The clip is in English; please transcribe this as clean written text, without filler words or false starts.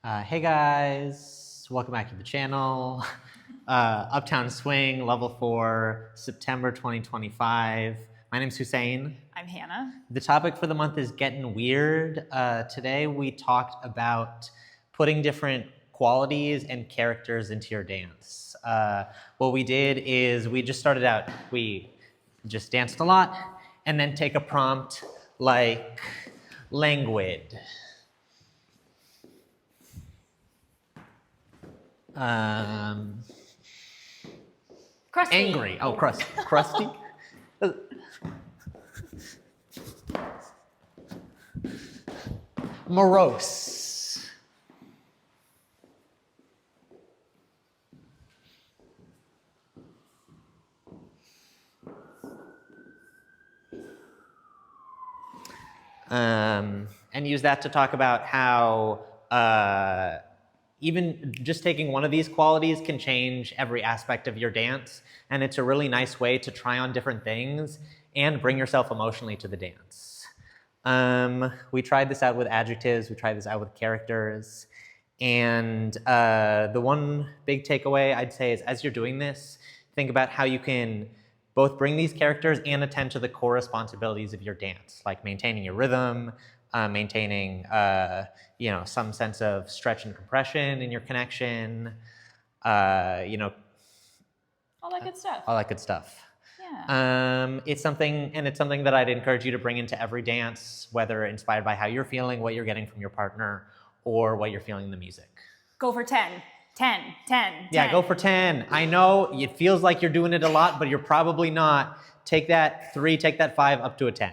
Hey guys, welcome back to the channel. Uptown Swing, level 4, September 2025. My name's Hussein. I'm Hannah. The topic for the month is getting weird. Today we talked about putting different qualities and characters into your dance. What we did is we just started out, we just danced a lot, and then take a prompt like languid. Crusty. Angry. Oh, crusty. Morose. And use that to talk about how even just taking one of these qualities can change every aspect of your dance. And it's a really nice way to try on different things and bring yourself emotionally to the dance. We tried this out with adjectives, we tried this out with characters. And the one big takeaway I'd say is as you're doing this, think about how you can both bring these characters and attend to the core responsibilities of your dance, like maintaining your rhythm, maintaining some sense of stretch and compression in your connection, all that good stuff. All that good stuff. Yeah. It's something that I'd encourage you to bring into every dance, whether inspired by how you're feeling, what you're getting from your partner, or what you're feeling in the music. Go for 10. 10, 10, 10. Yeah, go for 10. I know it feels like you're doing it a lot, but you're probably not. Take that 3, take that 5, up to a 10.